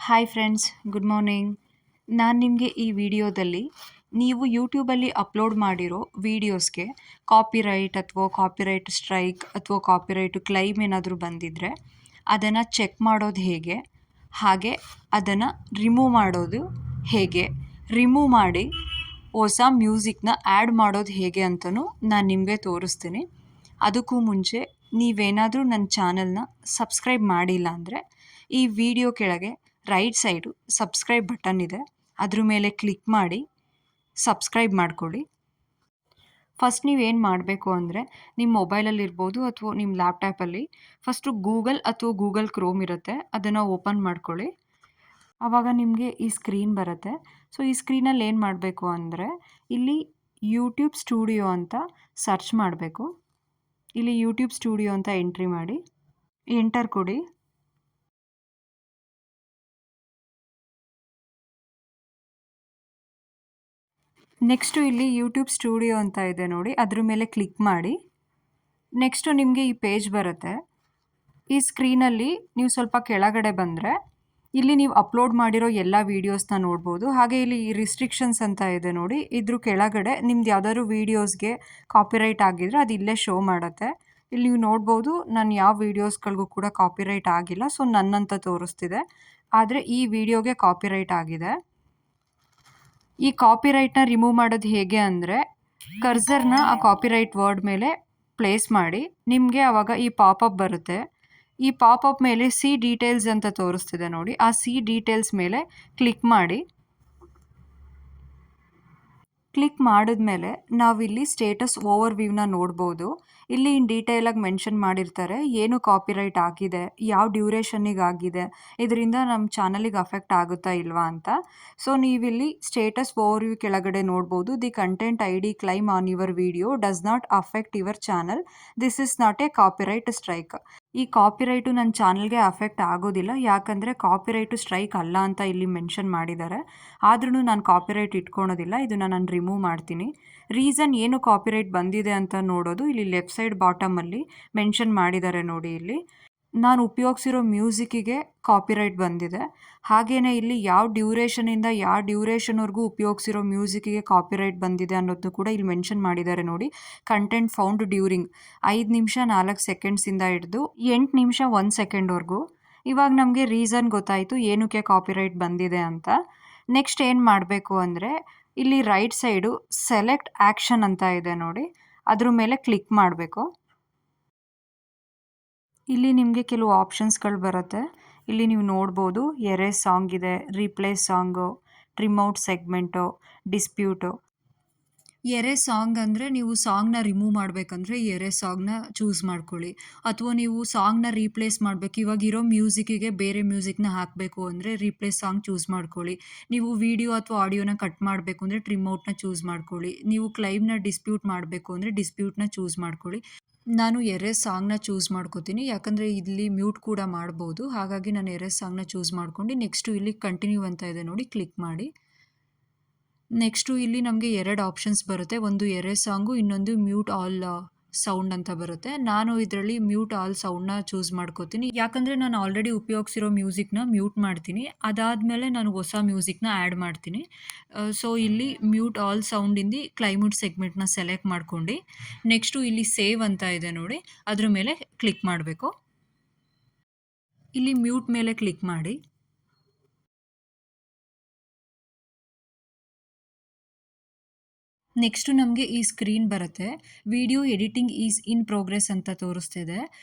Hi friends, good morning. ನಾನು ನಿಮಗೆ ಈ ವಿಡಿಯೋದಲ್ಲಿ ನೀವು ಯೂಟ್ಯೂಬಲ್ಲಿ ಅಪ್ಲೋಡ್ ಮಾಡಿರೋ ವೀಡಿಯೋಸ್ಗೆ ಕಾಪಿರೈಟ್ ಅಥವಾ ಕಾಪಿರೈಟ್ ಸ್ಟ್ರೈಕ್ ಅಥವಾ ಕಾಪಿರೈಟ್ ಕ್ಲೈಮ್ ಏನಾದರೂ ಬಂದಿದ್ದರೆ ಅದನ್ನು ಚೆಕ್ ಮಾಡೋದು ಹೇಗೆ, ಹಾಗೆ ಅದನ್ನು ರಿಮೂವ್ ಮಾಡೋದು ಹೇಗೆ, ರಿಮೂವ್ ಮಾಡಿ ಹೊಸ ಮ್ಯೂಸಿಕ್ನ ಆ್ಯಡ್ ಮಾಡೋದು ಹೇಗೆ ಅಂತಲೂ ನಾನು ನಿಮಗೆ ತೋರಿಸ್ತೀನಿ. ಅದಕ್ಕೂ ಮುಂಚೆ ನೀವೇನಾದರೂ ನನ್ನ ಚಾನಲ್ನ ಸಬ್ಸ್ಕ್ರೈಬ್ ಮಾಡಿಲ್ಲ ಅಂದರೆ ಈ ವಿಡಿಯೋ ಕೆಳಗೆ ರೈಟ್ ಸೈಡು ಸಬ್ಸ್ಕ್ರೈಬ್ ಬಟನ್ ಇದೆ, ಅದ್ರ ಮೇಲೆ ಕ್ಲಿಕ್ ಮಾಡಿ ಸಬ್ಸ್ಕ್ರೈಬ್ ಮಾಡ್ಕೊಳ್ಳಿ. ಫಸ್ಟ್ ನೀವೇನು ಮಾಡಬೇಕು ಅಂದರೆ ನಿಮ್ಮ ಮೊಬೈಲಲ್ಲಿರ್ಬೋದು ಅಥವಾ ನಿಮ್ಮ ಲ್ಯಾಪ್ಟಾಪಲ್ಲಿ ಫಸ್ಟು ಗೂಗಲ್ ಅಥವಾ ಗೂಗಲ್ ಕ್ರೋಮ್ ಇರುತ್ತೆ, ಅದನ್ನು ಓಪನ್ ಮಾಡ್ಕೊಳ್ಳಿ. ಆವಾಗ ನಿಮಗೆ ಈ ಸ್ಕ್ರೀನ್ ಬರುತ್ತೆ. ಸೊ ಈ ಸ್ಕ್ರೀನಲ್ಲಿ ಏನು ಮಾಡಬೇಕು ಅಂದರೆ ಇಲ್ಲಿ ಯೂಟ್ಯೂಬ್ ಸ್ಟುಡಿಯೋ ಅಂತ ಸರ್ಚ್ ಮಾಡಬೇಕು. ಇಲ್ಲಿ ಯೂಟ್ಯೂಬ್ ಸ್ಟುಡಿಯೋ ಅಂತ ಎಂಟ್ರಿ ಮಾಡಿ, ಎಂಟರ್ ಕೊಡಿ. ನೆಕ್ಸ್ಟು ಇಲ್ಲಿ ಯೂಟ್ಯೂಬ್ ಸ್ಟುಡಿಯೋ ಅಂತ ಇದೆ ನೋಡಿ, ಅದ್ರ ಮೇಲೆ ಕ್ಲಿಕ್ ಮಾಡಿ. ನೆಕ್ಸ್ಟು ನಿಮಗೆ ಈ ಪೇಜ್ ಬರುತ್ತೆ. ಈ ಸ್ಕ್ರೀನಲ್ಲಿ ನೀವು ಸ್ವಲ್ಪ ಕೆಳಗಡೆ ಬಂದರೆ ಇಲ್ಲಿ ನೀವು ಅಪ್ಲೋಡ್ ಮಾಡಿರೋ ಎಲ್ಲ ವೀಡಿಯೋಸ್ನ ನೋಡ್ಬೋದು. ಹಾಗೆ ಇಲ್ಲಿ ಈ ರಿಸ್ಟ್ರಿಕ್ಷನ್ಸ್ ಅಂತ ಇದೆ ನೋಡಿ, ಇದ್ರ ಕೆಳಗಡೆ ನಿಮ್ದು ಯಾವ್ದಾದ್ರು ವೀಡಿಯೋಸ್ಗೆ ಕಾಪಿರೈಟ್ ಆಗಿದ್ರೆ ಅದು ಇಲ್ಲೇ ಶೋ ಮಾಡುತ್ತೆ. ಇಲ್ಲಿ ನೀವು ನೋಡ್ಬೋದು ನಾನು ಯಾವ ವೀಡಿಯೋಸ್ಗಳಿಗೂ ಕೂಡ ಕಾಪಿರೈಟ್ ಆಗಿಲ್ಲ, ಸೊ ನನ್ನಂತ ತೋರಿಸ್ತಿದೆ. ಆದರೆ ಈ ವಿಡಿಯೋಗೆ ಕಾಪಿರೈಟ್ ಆಗಿದೆ. ಈ ಕಾಪಿರೈಟ್ನ ರಿಮೂವ್ ಮಾಡೋದು ಹೇಗೆ ಅಂದರೆ ಕರ್ಸರ್ನ ಆ ಕಾಪಿರೈಟ್ ವರ್ಡ್ ಮೇಲೆ ಪ್ಲೇಸ್ ಮಾಡಿ, ನಿಮಗೆ ಆವಾಗ ಈ ಪಾಪಪ್ ಬರುತ್ತೆ. ಈ ಪಾಪಪ್ ಮೇಲೆ ಸಿ ಡೀಟೇಲ್ಸ್ ಅಂತ ತೋರಿಸ್ತಿದೆ ನೋಡಿ, ಆ ಸಿ ಡೀಟೇಲ್ಸ್ ಮೇಲೆ ಕ್ಲಿಕ್ ಮಾಡಿ. ಕ್ಲಿಕ್ ಮಾಡಿದ್ಮೇಲೆ ನಾವಿಲ್ಲಿ ಸ್ಟೇಟಸ್ ಓವರ್ ವ್ಯೂನ ನೋಡ್ಬೋದು. ಇಲ್ಲಿ ಇನ್ ಡೀಟೇಲಾಗಿ ಮೆನ್ಷನ್ ಮಾಡಿರ್ತಾರೆ ಏನು ಕಾಪಿರೈಟ್ ಆಗಿದೆ, ಯಾವ ಡ್ಯೂರೇಷನ್ನಿಗೆ ಆಗಿದೆ, ಇದರಿಂದ ನಮ್ಮ ಚಾನಲಿಗೆ ಅಫೆಕ್ಟ್ ಆಗುತ್ತಾ ಇಲ್ವಾ ಅಂತ. ಸೊ ನೀವಿಲ್ಲಿ ಸ್ಟೇಟಸ್ ಓವರ್ ವ್ಯೂ ಕೆಳಗಡೆ ನೋಡ್ಬೋದು, the content I D claim on your video does not affect your channel, this is not a copyright strike. ಈ ಕಾಪಿರೈಟು ನನ್ನ ಚಾನಲ್ಗೆ ಅಫೆಕ್ಟ್ ಆಗೋದಿಲ್ಲ, ಯಾಕಂದರೆ ಕಾಪಿರೈಟು ಸ್ಟ್ರೈಕ್ ಅಲ್ಲ ಅಂತ ಇಲ್ಲಿ ಮೆನ್ಷನ್ ಮಾಡಿದ್ದಾರೆ. ಆದ್ರೂ ನಾನು ಕಾಪಿರೈಟ್ ಇಟ್ಕೊಳೋದಿಲ್ಲ, ಇದನ್ನು ನಾನು ರಿಮೂವ್ ಮಾಡ್ತೀನಿ. ರೀಸನ್ ಏನು ಕಾಪಿರೈಟ್ ಬಂದಿದೆ ಅಂತ ನೋಡೋದು ಇಲ್ಲಿ ಲೆಫ್ಟ್ ಸೈಡ್ ಬಾಟಮಲ್ಲಿ ಮೆನ್ಷನ್ ಮಾಡಿದ್ದಾರೆ ನೋಡಿ. ಇಲ್ಲಿ ನಾನು ಉಪಯೋಗಿಸಿರೋ ಮ್ಯೂಸಿಕ್ಕಿಗೆ ಕಾಪಿರೈಟ್ ಬಂದಿದೆ. ಹಾಗೆಯೇ ಇಲ್ಲಿ ಯಾವ ಡ್ಯೂರೇಷನಿಂದ ಯಾವ ಡ್ಯೂರೇಷನ್ವರೆಗೂ ಉಪಯೋಗಿಸಿರೋ ಮ್ಯೂಸಿಕ್ಕಿಗೆ ಕಾಪಿರೈಟ್ ಬಂದಿದೆ ಅನ್ನೋದನ್ನು ಕೂಡ ಇಲ್ಲಿ ಮೆನ್ಷನ್ ಮಾಡಿದ್ದಾರೆ ನೋಡಿ. ಕಂಟೆಂಟ್ ಫೌಂಡ್ ಡ್ಯೂರಿಂಗ್ 5 ನಿಮಿಷ 4 ಸೆಕೆಂಡ್ಸಿಂದ ಹಿಡಿದು 8 ನಿಮಿಷ 1 ಸೆಕೆಂಡ್ವರೆಗೂ. ಇವಾಗ ನಮಗೆ ರೀಸನ್ ಗೊತ್ತಾಯಿತು ಏನಕ್ಕೆ ಕಾಪಿರೈಟ್ ಬಂದಿದೆ ಅಂತ. ನೆಕ್ಸ್ಟ್ ಏನು ಮಾಡಬೇಕು ಅಂದರೆ ಇಲ್ಲಿ ರೈಟ್ ಸೈಡು ಸೆಲೆಕ್ಟ್ ಆ್ಯಕ್ಷನ್ ಅಂತ ಇದೆ ನೋಡಿ, ಅದ್ರ ಮೇಲೆ ಕ್ಲಿಕ್ ಮಾಡಬೇಕು. ಇಲ್ಲಿ ನಿಮಗೆ ಕೆಲವು ಆಪ್ಷನ್ಸ್ಗಳು ಬರುತ್ತೆ. ಇಲ್ಲಿ ನೀವು ನೋಡ್ಬೋದು ಎರೇಸ್ ಸಾಂಗ್ ಇದೆ, replace song, trim out segment, dispute. Erase song ಅಂದರೆ ನೀವು ಸಾಂಗ್ನ ರಿಮೂವ್ ಮಾಡಬೇಕಂದ್ರೆ ಎರೇಸ್ ಸಾಂಗ್ನ ಚೂಸ್ ಮಾಡ್ಕೊಳ್ಳಿ. ಅಥವಾ ನೀವು ಸಾಂಗ್ನ ರೀಪ್ಲೇಸ್ ಮಾಡಬೇಕು, ಇವಾಗ ಇರೋ ಮ್ಯೂಸಿಕ್ಕಿಗೆ ಬೇರೆ ಮ್ಯೂಸಿಕ್ನ ಹಾಕಬೇಕು ಅಂದರೆ ರೀಪ್ಲೇಸ್ ಸಾಂಗ್ ಚೂಸ್ ಮಾಡ್ಕೊಳ್ಳಿ. ನೀವು ವಿಡಿಯೋ ಅಥವಾ ಆಡಿಯೋನ ಕಟ್ ಮಾಡಬೇಕು ಅಂದರೆ ಟ್ರಿಮ್ ಔಟ್ನ ಚೂಸ್ ಮಾಡ್ಕೊಳ್ಳಿ. ನೀವು ಕ್ಲೈಮ್ನ ಡಿಸ್ಪ್ಯೂಟ್ ಮಾಡಬೇಕು ಅಂದರೆ ಡಿಸ್ಪ್ಯೂಟ್ನ ಚೂಸ್ ಮಾಡ್ಕೊಳ್ಳಿ. ನಾನು ಎರೇಸ್ ಸಾಂಗ್ನ ಚೂಸ್ ಮಾಡ್ಕೋತೀನಿ, ಯಾಕಂದರೆ ಇಲ್ಲಿ ಮ್ಯೂಟ್ ಕೂಡ ಮಾಡ್ಬೋದು. ಹಾಗಾಗಿ ನಾನು ಎರೇಸ್ ಸಾಂಗ್ನ ಚೂಸ್ ಮಾಡ್ಕೊಂಡು ನೆಕ್ಸ್ಟು ಇಲ್ಲಿ ಕಂಟಿನ್ಯೂ ಅಂತ ಇದೆ ನೋಡಿ, ಕ್ಲಿಕ್ ಮಾಡಿ. ನೆಕ್ಸ್ಟು ಇಲ್ಲಿ ನಮಗೆ 2 ಆಪ್ಷನ್ಸ್ ಬರುತ್ತೆ, ಒಂದು ಎರೇಸ್ ಸಾಂಗು, ಇನ್ನೊಂದು ಮ್ಯೂಟ್ ಆಲ್ ಸೌಂಡ್ ಅಂತ ಬರುತ್ತೆ. ನಾನು ಇದರಲ್ಲಿ ಮ್ಯೂಟ್ ಆಲ್ ಸೌಂಡ್ನ ಚೂಸ್ ಮಾಡ್ಕೋತೀನಿ, ಯಾಕಂದರೆ ನಾನು ಆಲ್ರೆಡಿ ಉಪಯೋಗಿಸಿರೋ ಮ್ಯೂಸಿಕ್ನ ಮ್ಯೂಟ್ ಮಾಡ್ತೀನಿ, ಅದಾದಮೇಲೆ ನಾನು ಹೊಸ ಮ್ಯೂಸಿಕ್ನ ಆ್ಯಡ್ ಮಾಡ್ತೀನಿ. ಸೊ ಇಲ್ಲಿ ಮ್ಯೂಟ್ ಆಲ್ ಸೌಂಡಿಂದ ಕ್ಲೈಮ್ಯೂಟ್ ಸೆಗ್ಮೆಂಟ್ನ ಸೆಲೆಕ್ಟ್ ಮಾಡ್ಕೊಂಡು ನೆಕ್ಸ್ಟು ಇಲ್ಲಿ ಸೇವ್ ಅಂತ ಇದೆ ನೋಡಿ, ಅದ್ರ ಮೇಲೆ ಕ್ಲಿಕ್ ಮಾಡಬೇಕು. ಇಲ್ಲಿ ಮ್ಯೂಟ್ ಮೇಲೆ ಕ್ಲಿಕ್ ಮಾಡಿ. ನೆಕ್ಸ್ಟು ನಮಗೆ ಈ ಸ್ಕ್ರೀನ್ ಬರುತ್ತೆ, video editing is in progress ಅಂತ ತೋರಿಸ್ತಿದೆ.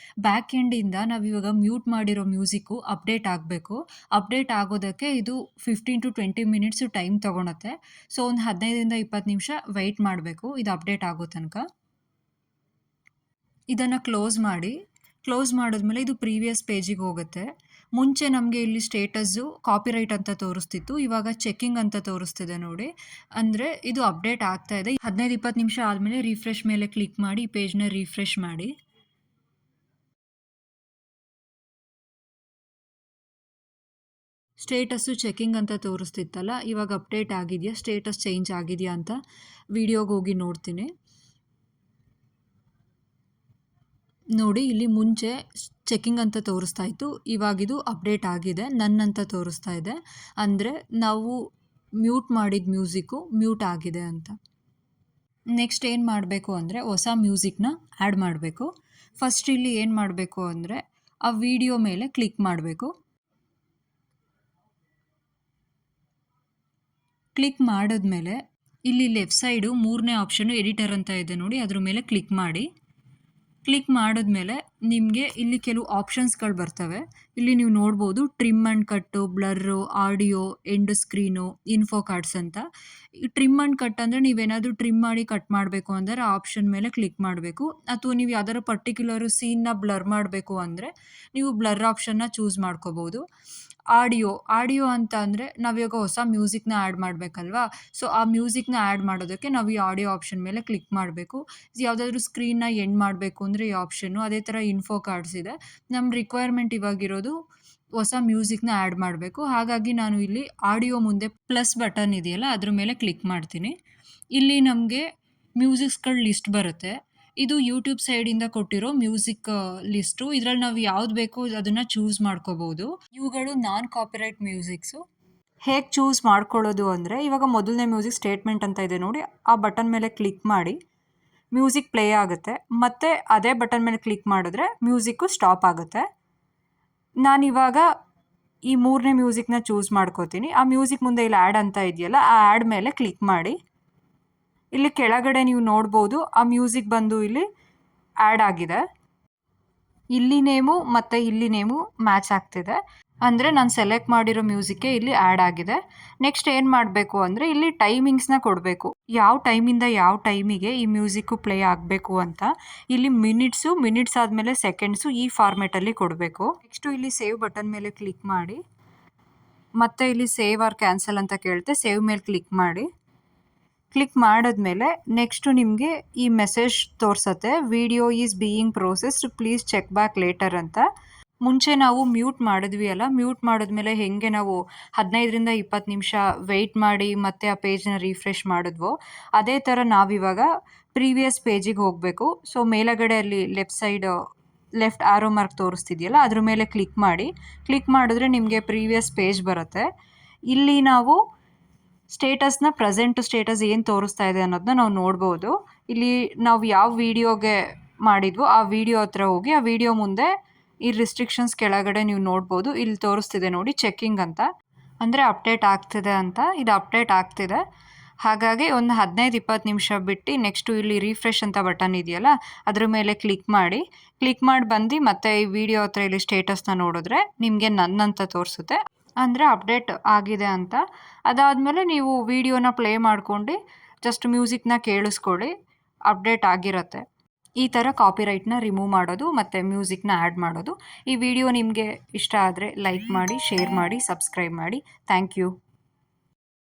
ಬ್ಯಾಕ್ ಎಂಡಿಂದ ನಾವಿವಾಗ ಮ್ಯೂಟ್ ಮಾಡಿರೋ ಮ್ಯೂಸಿಕ್ಕು ಅಪ್ಡೇಟ್ ಆಗಬೇಕು. ಅಪ್ಡೇಟ್ ಆಗೋದಕ್ಕೆ ಇದು 15 to 20 ಮಿನಿಟ್ಸು ಟೈಮ್ ತೊಗೊಳತ್ತೆ. ಸೊ ಒಂದು 15ರಿಂದ 20 ನಿಮಿಷ ವೆಯ್ಟ್ ಮಾಡಬೇಕು ಇದು ಅಪ್ಡೇಟ್ ಆಗೋ ತನಕ. ಇದನ್ನು ಕ್ಲೋಸ್ ಮಾಡಿ. ಕ್ಲೋಸ್ ಮಾಡಿದ್ಮೇಲೆ ಇದು ಪ್ರೀವಿಯಸ್ ಪೇಜಿಗೆ ಹೋಗುತ್ತೆ. ಮುಂಚೆ ನಮಗೆ ಇಲ್ಲಿ ಸ್ಟೇಟಸ್ಸು ಕಾಪಿರೈಟ್ ಅಂತ ತೋರಿಸ್ತಿತ್ತು, ಇವಾಗ ಚೆಕ್ಕಿಂಗ್ ಅಂತ ತೋರಿಸ್ತಿದೆ ನೋಡಿ. ಅಂದರೆ ಇದು ಅಪ್ಡೇಟ್ ಆಗ್ತಾ ಇದೆ. 15-20 ನಿಮಿಷ ಆದಮೇಲೆ ರಿಫ್ರೆಶ್ ಮೇಲೆ ಕ್ಲಿಕ್ ಮಾಡಿ ಈ ಪೇಜ್ನ ರಿಫ್ರೆಶ್ ಮಾಡಿ. ಸ್ಟೇಟಸ್ಸು ಚೆಕ್ಕಿಂಗ್ ಅಂತ ತೋರಿಸ್ತಿತ್ತಲ್ಲ, ಇವಾಗ ಅಪ್ಡೇಟ್ ಆಗಿದೆಯಾ, ಸ್ಟೇಟಸ್ ಚೇಂಜ್ ಆಗಿದೆಯಾ ಅಂತ ವಿಡಿಯೋಗೆ ಹೋಗಿ ನೋಡ್ತೀನಿ. ನೋಡಿ ಇಲ್ಲಿ ಮುಂಚೆ ಚೆಕಿಂಗ್ ಅಂತ ತೋರಿಸ್ತಾ ಇತ್ತು, ಇವಾಗಿದು ಅಪ್ಡೇಟ್ ಆಗಿದೆ, ನನ್ ಅಂತ ತೋರಿಸ್ತಾ ಇದೆ. ಅಂದರೆ ನಾವು ಮ್ಯೂಟ್ ಮಾಡಿದ ಮ್ಯೂಸಿಕ್ಕು ಮ್ಯೂಟ್ ಆಗಿದೆ ಅಂತ. ನೆಕ್ಸ್ಟ್ ಏನು ಮಾಡಬೇಕು ಅಂದರೆ ಹೊಸ ಮ್ಯೂಸಿಕ್ನ ಆ್ಯಡ್ ಮಾಡಬೇಕು. ಫಸ್ಟ್ ಇಲ್ಲಿ ಏನು ಮಾಡಬೇಕು ಅಂದರೆ ಆ ವಿಡಿಯೋ ಮೇಲೆ ಕ್ಲಿಕ್ ಮಾಡಬೇಕು. ಕ್ಲಿಕ್ ಮಾಡಿದ್ಮೇಲೆ ಇಲ್ಲಿ ಲೆಫ್ಟ್ ಸೈಡು 3ನೇ ಆಪ್ಷನು ಎಡಿಟರ್ ಅಂತ ಇದೆ ನೋಡಿ, ಅದ್ರ ಮೇಲೆ ಕ್ಲಿಕ್ ಮಾಡಿ. ಕ್ಲಿಕ್ ಮಾಡಿದ್ಮೇಲೆ ನಿಮಗೆ ಇಲ್ಲಿ ಕೆಲವು ಆಪ್ಷನ್ಸ್ಗಳು ಬರ್ತವೆ. ಇಲ್ಲಿ ನೀವು ನೋಡ್ಬೋದು trim and cut, blur, audio, end screen, info cards ಅಂತ. ಈ ಟ್ರಿಮ್ ಆ್ಯಂಡ್ ಕಟ್ ಅಂದರೆ ನೀವೇನಾದರೂ ಟ್ರಿಮ್ ಮಾಡಿ ಕಟ್ ಮಾಡಬೇಕು ಅಂದರೆ ಆ ಆಪ್ಷನ್ ಮೇಲೆ ಕ್ಲಿಕ್ ಮಾಡಬೇಕು. ಅಥವಾ ನೀವು ಯಾವ್ದಾದ್ರು ಪರ್ಟಿಕ್ಯುಲರು ಸೀನ್ನ ಬ್ಲರ್ ಮಾಡಬೇಕು ಅಂದರೆ ನೀವು ಬ್ಲರ್ ಆಪ್ಷನ್ನ ಚೂಸ್ ಮಾಡ್ಕೋಬೋದು. ಆಡಿಯೋ ಅಂತ ಅಂದರೆ ನಾವಿವಾಗ ಹೊಸ ಮ್ಯೂಸಿಕ್ನ ಆ್ಯಡ್ ಮಾಡಬೇಕಲ್ವಾ, ಸೊ ಆ ಮ್ಯೂಸಿಕ್ನ ಆ್ಯಡ್ ಮಾಡೋದಕ್ಕೆ ನಾವು ಈ ಆಡಿಯೋ ಆಪ್ಷನ್ ಮೇಲೆ ಕ್ಲಿಕ್ ಮಾಡಬೇಕು. ಯಾವುದಾದ್ರೂ ಸ್ಕ್ರೀನ್ನ ಎಂಡ್ ಮಾಡಬೇಕು ಅಂದರೆ ಈ ಆಪ್ಷನ್ನು. ಅದೇ ಥರ ಇನ್ಫೋ ಕಾರ್ಡ್ಸ್ ಇದೆ. ನಮ್ಮ ರಿಕ್ವೈರ್ಮೆಂಟ್ ಇವಾಗಿರೋದು ಹೊಸ ಮ್ಯೂಸಿಕ್ನ ಆ್ಯಡ್ ಮಾಡಬೇಕು. ಹಾಗಾಗಿ ನಾನು ಇಲ್ಲಿ ಆಡಿಯೋ ಮುಂದೆ ಪ್ಲಸ್ ಬಟನ್ ಇದೆಯಲ್ಲ ಅದ್ರ ಮೇಲೆ ಕ್ಲಿಕ್ ಮಾಡ್ತೀನಿ. ಇಲ್ಲಿ ನಮಗೆ ಮ್ಯೂಸಿಕ್ಸ್ಗಳ ಲಿಸ್ಟ್ ಬರುತ್ತೆ. ಇದು ಯೂಟ್ಯೂಬ್ ಸೈಡಿಂದ ಕೊಟ್ಟಿರೋ ಮ್ಯೂಸಿಕ್ ಲಿಸ್ಟು. ಇದರಲ್ಲಿ ನಾವು ಯಾವ್ದು ಬೇಕೋ ಅದನ್ನು ಚೂಸ್ ಮಾಡ್ಕೋಬೋದು. ಇವುಗಳು ನಾನ್ ಕಾಪಿರೈಟ್ ಮ್ಯೂಸಿಕ್ಸು. ಹೇಗೆ ಚೂಸ್ ಮಾಡ್ಕೊಳ್ಳೋದು ಅಂದರೆ ಇವಾಗ ಮೊದಲನೇ ಮ್ಯೂಸಿಕ್ ಸ್ಟೇಟ್ಮೆಂಟ್ ಅಂತ ಇದೆ ನೋಡಿ, ಆ ಬಟನ್ ಮೇಲೆ ಕ್ಲಿಕ್ ಮಾಡಿ ಮ್ಯೂಸಿಕ್ ಪ್ಲೇ ಆಗುತ್ತೆ. ಮತ್ತು ಅದೇ ಬಟನ್ ಮೇಲೆ ಕ್ಲಿಕ್ ಮಾಡಿದ್ರೆ ಮ್ಯೂಸಿಕ್ಕು ಸ್ಟಾಪ್ ಆಗುತ್ತೆ. ನಾನಿವಾಗ ಈ 3ನೇ ಮ್ಯೂಸಿಕ್ನ ಚೂಸ್ ಮಾಡ್ಕೋತೀನಿ. ಆ ಮ್ಯೂಸಿಕ್ ಮುಂದೆ ಇಲ್ಲಿ ಆ್ಯಡ್ ಅಂತ ಇದೆಯಲ್ಲ, ಆ ಆ್ಯಡ್ ಮೇಲೆ ಕ್ಲಿಕ್ ಮಾಡಿ. ಇಲ್ಲಿ ಕೆಳಗಡೆ ನೀವು ನೋಡ್ಬೋದು ಆ ಮ್ಯೂಸಿಕ್ ಬಂದು ಇಲ್ಲಿ ಆ್ಯಡ್ ಆಗಿದೆ. ಇಲ್ಲಿ ನೇಮು ಮತ್ತು ಇಲ್ಲಿ ನೇಮು ಮ್ಯಾಚ್ ಆಗ್ತಿದೆ. ಅಂದರೆ ನಾನು ಸೆಲೆಕ್ಟ್ ಮಾಡಿರೋ ಮ್ಯೂಸಿಕ್ಗೆ ಇಲ್ಲಿ ಆ್ಯಡ್ ಆಗಿದೆ. ನೆಕ್ಸ್ಟ್ ಏನು ಮಾಡಬೇಕು ಅಂದರೆ ಇಲ್ಲಿ ಟೈಮಿಂಗ್ಸ್ನ ಕೊಡಬೇಕು. ಯಾವ ಟೈಮಿಂದ ಯಾವ ಟೈಮಿಗೆ ಈ ಮ್ಯೂಸಿಕ್ಕು ಪ್ಲೇ ಆಗಬೇಕು ಅಂತ. ಇಲ್ಲಿ ಮಿನಿಟ್ಸ್ ಆದಮೇಲೆ ಸೆಕೆಂಡ್ಸು ಈ ಫಾರ್ಮೆಟಲ್ಲಿ ಕೊಡಬೇಕು. ನೆಕ್ಸ್ಟು ಇಲ್ಲಿ ಸೇವ್ ಬಟನ್ ಮೇಲೆ ಕ್ಲಿಕ್ ಮಾಡಿ. ಮತ್ತು ಇಲ್ಲಿ ಸೇವ್ ಆರ್ ಕ್ಯಾನ್ಸಲ್ ಅಂತ ಕೇಳುತ್ತೆ, ಸೇವ್ ಮೇಲೆ ಕ್ಲಿಕ್ ಮಾಡಿ. ಕ್ಲಿಕ್ ಮಾಡಿದ್ಮೇಲೆ ನೆಕ್ಸ್ಟು ನಿಮಗೆ ಈ ಮೆಸೇಜ್ ತೋರಿಸುತ್ತೆ, video is being processed, please check back later ಅಂತ. ಮುಂಚೆ ನಾವು ಮ್ಯೂಟ್ ಮಾಡಿದ್ವಿ ಅಲ್ಲ, ಮ್ಯೂಟ್ ಮಾಡಿದ್ಮೇಲೆ ಹೇಗೆ ನಾವು 15ರಿಂದ 20 ನಿಮಿಷ ವೆಯ್ಟ್ ಮಾಡಿ ಮತ್ತೆ ಆ ಪೇಜ್ನ ರಿಫ್ರೆಶ್ ಮಾಡಿದ್ವೋ ಅದೇ ಥರ ನಾವಿವಾಗ ಪ್ರೀವಿಯಸ್ ಪೇಜಿಗೆ ಹೋಗಬೇಕು. ಸೊ ಮೇಲಗಡೆ ಅಲ್ಲಿ ಲೆಫ್ಟ್ ಆರೋ ಮಾರ್ಕ್ ತೋರಿಸ್ತಿದೆಯಲ್ಲ ಅದ್ರ ಮೇಲೆ ಕ್ಲಿಕ್ ಮಾಡಿ. ಕ್ಲಿಕ್ ಮಾಡಿದ್ರೆ ನಿಮಗೆ ಪ್ರೀವಿಯಸ್ ಪೇಜ್ ಬರುತ್ತೆ. ಇಲ್ಲಿ ನಾವು ಪ್ರೆಸೆಂಟ್ ಸ್ಟೇಟಸ್ ಏನು ತೋರಿಸ್ತಾ ಇದೆ ಅನ್ನೋದನ್ನ ನಾವು ನೋಡ್ಬೋದು. ಇಲ್ಲಿ ನಾವು ಯಾವ ವಿಡಿಯೋಗೆ ಮಾಡಿದ್ವೋ ಆ ವಿಡಿಯೋ ಹತ್ರ ಹೋಗಿ ಆ ವಿಡಿಯೋ ಮುಂದೆ ಈ ರಿಸ್ಟ್ರಿಕ್ಷನ್ಸ್ ಕೆಳಗಡೆ ನೀವು ನೋಡ್ಬೋದು, ಇಲ್ಲಿ ತೋರಿಸ್ತಿದೆ ನೋಡಿ ಚೆಕಿಂಗ್ ಅಂತ, ಅಂದರೆ ಅಪ್ಡೇಟ್ ಆಗ್ತಿದೆ ಅಂತ. ಇದು ಅಪ್ಡೇಟ್ ಆಗ್ತಿದೆ. ಹಾಗಾಗಿ ಒಂದು 15-20 ನಿಮಿಷ ಬಿಟ್ಟು ನೆಕ್ಸ್ಟು ಇಲ್ಲಿ ರಿಫ್ರೆಶ್ ಅಂತ ಬಟನ್ ಇದೆಯಲ್ಲ ಅದ್ರ ಮೇಲೆ ಕ್ಲಿಕ್ ಮಾಡಿ ಬಂದು ಮತ್ತೆ ಈ ವಿಡಿಯೋ ಹತ್ರ ಇಲ್ಲಿ ಸ್ಟೇಟಸ್ನ ನೋಡಿದ್ರೆ ನಿಮಗೆ ನನ್ನಂತ ತೋರಿಸುತ್ತೆ, ಅಂದರೆ ಅಪ್ಡೇಟ್ ಆಗಿದೆ ಅಂತ. ಅದಾದಮೇಲೆ ನೀವು ವಿಡಿಯೋನ ಪ್ಲೇ ಮಾಡ್ಕೊಂಡು ಜಸ್ಟ್ ಮ್ಯೂಸಿಕ್ನ ಕೇಳಿಸ್ಕೊಳ್ಳಿ, ಅಪ್ಡೇಟ್ ಆಗಿರುತ್ತೆ. ಈ ಥರ ಕಾಪಿರೈಟ್ನ ರಿಮೂವ್ ಮಾಡೋದು ಮತ್ತು ಮ್ಯೂಸಿಕ್ನ ಆ್ಯಡ್ ಮಾಡೋದು. ಈ ವಿಡಿಯೋ ನಿಮಗೆ ಇಷ್ಟ ಆದರೆ ಲೈಕ್ ಮಾಡಿ, ಶೇರ್ ಮಾಡಿ, ಸಬ್ಸ್ಕ್ರೈಬ್ ಮಾಡಿ. Thank you.